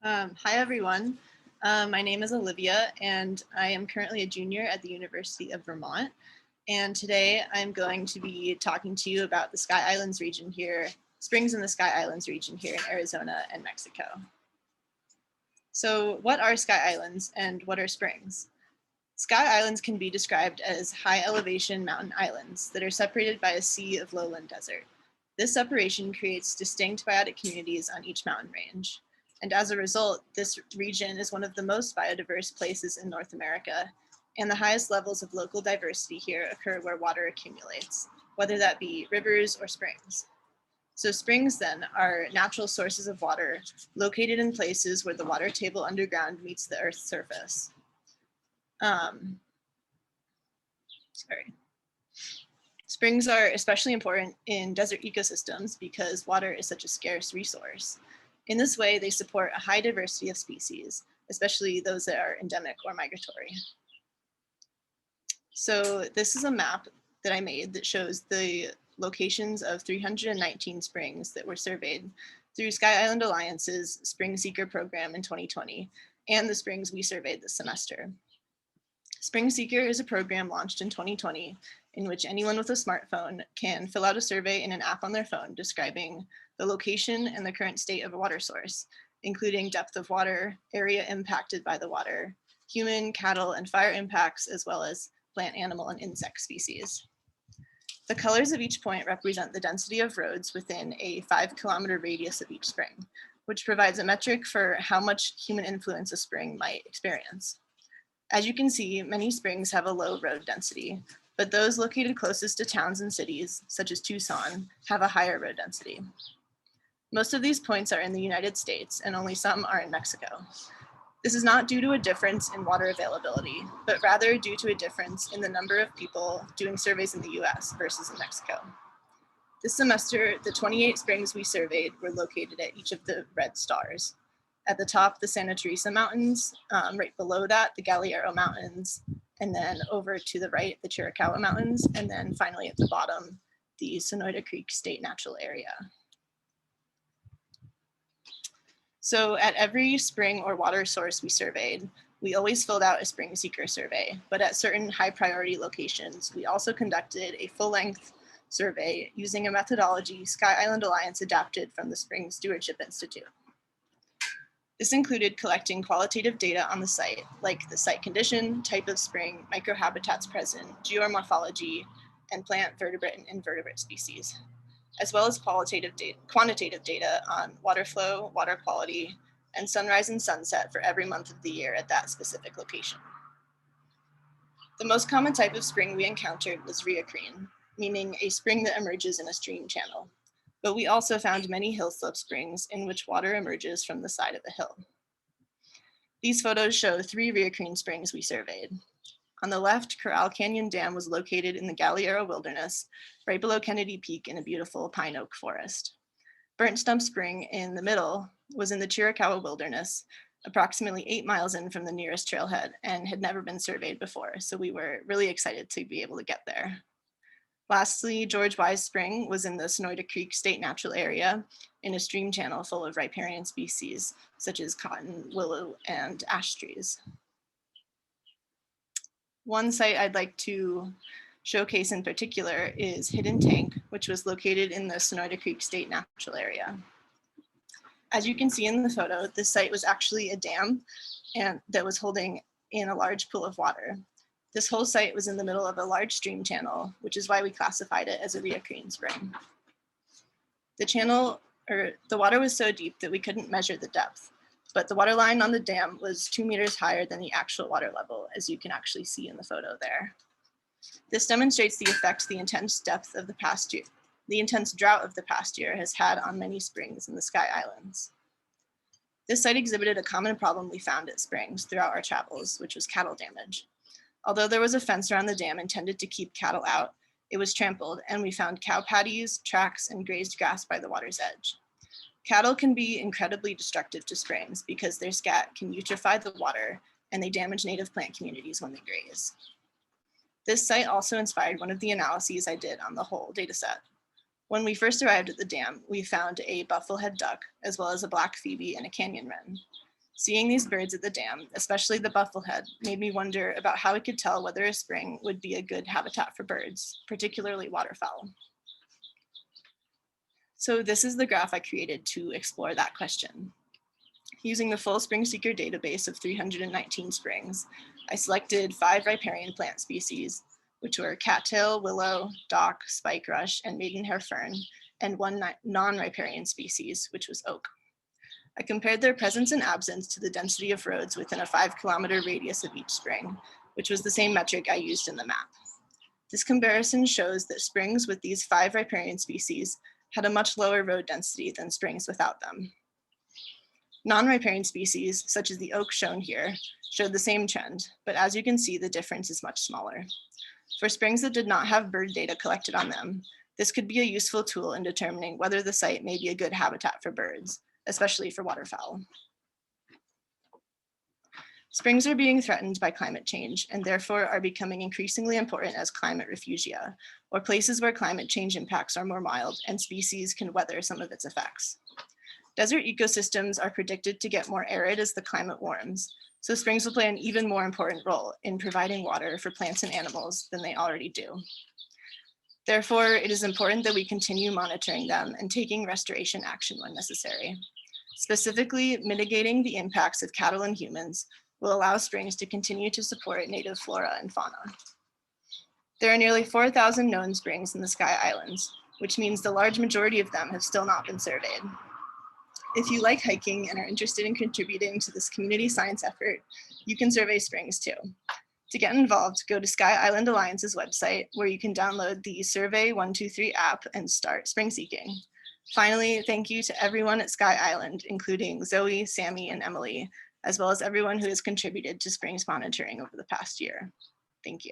Hi, everyone. My name is Olivia, and I am currently a junior at the University of Vermont. And today I'm going to be talking to you about the Sky Islands region here, springs in the Sky Islands region here in Arizona and Mexico. So what are Sky Islands and what are springs? Sky Islands can be described as high elevation mountain islands that are separated by a sea of lowland desert. This separation creates distinct biotic communities on each mountain range. And as a result, this region is one of the most biodiverse places in North America, and the highest levels of local diversity here occur where water accumulates, whether that be rivers or springs. So springs then are natural sources of water located in places where the water table underground meets the Earth's surface. Sorry. Springs are especially important in desert ecosystems because water is such a scarce resource. In this way, they support a high diversity of species, especially those that are endemic or migratory. So this is a map that I made that shows the locations of 319 springs that were surveyed through Sky Island Alliance's Spring Seeker program in 2020, and the springs we surveyed this semester. Spring Seeker is a program launched in 2020 in which anyone with a smartphone can fill out a survey in an app on their phone describing the location and the current state of a water source, including depth of water, area impacted by the water, human, cattle, and fire impacts, as well as plant, animal, and insect species. The colors of each point represent the density of roads within a 5-kilometer radius of each spring, which provides a metric for how much human influence a spring might experience. As you can see, many springs have a low road density, but those located closest to towns and cities, such as Tucson, have a higher road density. Most of these points are in the United States, and only some are in Mexico. This is not due to a difference in water availability, but rather due to a difference in the number of people doing surveys in the US versus in Mexico. This semester, the 28 springs we surveyed were located at each of the red stars. At the top, the Santa Teresa Mountains, right below that, the Galliero Mountains, and then over to the right, the Chiricahua Mountains, and then finally at the bottom, the Sonoyta Creek State Natural Area. So at every spring or water source we surveyed, we always filled out a spring seeker survey, but at certain high priority locations, we also conducted a full-length survey using a methodology Sky Island Alliance adapted from the Spring Stewardship Institute. This included collecting qualitative data on the site, like the site condition, type of spring, microhabitats present, geomorphology, and plant, vertebrate, and invertebrate species, as well as quantitative data on water flow, water quality, and sunrise and sunset for every month of the year at that specific location. The most common type of spring we encountered was rheocrene, meaning a spring that emerges in a stream channel. But we also found many hill slope springs in which water emerges from the side of the hill. These photos show 3 rheocrene springs we surveyed. On the left, Corral Canyon Dam was located in the Galliero Wilderness, right below Kennedy Peak in a beautiful pine oak forest. Burnt Stump Spring in the middle was in the Chiricahua Wilderness, approximately 8 miles in from the nearest trailhead, and had never been surveyed before, so we were really excited to be able to get there. Lastly, George Wise Spring was in the Sonoyta Creek State Natural Area in a stream channel full of riparian species, such as cotton, willow, and ash trees. One site I'd like to showcase in particular is Hidden Tank, which was located in the Sonoyta Creek State Natural Area. As you can see in the photo, this site was actually a dam that was holding in a large pool of water. This whole site was in the middle of a large stream channel, which is why we classified it as a rheocrene spring. The water was so deep that we couldn't measure the depth, but the water line on the dam was 2 meters higher than the actual water level, as you can actually see in the photo there. This demonstrates the effect the intense drought of the past year has had on many springs in the Sky Islands. This site exhibited a common problem we found at springs throughout our travels, which was cattle damage. Although there was a fence around the dam intended to keep cattle out, it was trampled, and we found cow patties, tracks, and grazed grass by the water's edge. Cattle can be incredibly destructive to springs because their scat can eutrophy the water, and they damage native plant communities when they graze. This site also inspired one of the analyses I did on the whole dataset. When we first arrived at the dam, we found a bufflehead duck, as well as a black phoebe and a canyon wren. Seeing these birds at the dam, especially the bufflehead, made me wonder about how we could tell whether a spring would be a good habitat for birds, particularly waterfowl. So this is the graph I created to explore that question. Using the full spring seeker database of 319 springs, I selected 5 riparian plant species, which were cattail, willow, dock, spike rush, and maidenhair fern, and 1 non-riparian species, which was oak. I compared their presence and absence to the density of roads within a 5-kilometer radius of each spring, which was the same metric I used in the map. This comparison shows that springs with these 5 riparian species had a much lower road density than springs without them. Non-riparian species, such as the oak shown here, showed the same trend, but as you can see, the difference is much smaller. For springs that did not have bird data collected on them, this could be a useful tool in determining whether the site may be a good habitat for birds, especially for waterfowl. Springs are being threatened by climate change and therefore are becoming increasingly important as climate refugia, or places where climate change impacts are more mild and species can weather some of its effects. Desert ecosystems are predicted to get more arid as the climate warms, so springs will play an even more important role in providing water for plants and animals than they already do. Therefore, it is important that we continue monitoring them and taking restoration action when necessary. Specifically, mitigating the impacts of cattle and humans will allow springs to continue to support native flora and fauna. There are nearly 4,000 known springs in the Sky Islands, which means the large majority of them have still not been surveyed. If you like hiking and are interested in contributing to this community science effort, you can survey springs too. To get involved, go to Sky Island Alliance's website, where you can download the Survey 123 app and start spring seeking. Finally, thank you to everyone at Sky Island, including Zoe, Sammy, and Emily, as well as everyone who has contributed to springs monitoring over the past year. Thank you.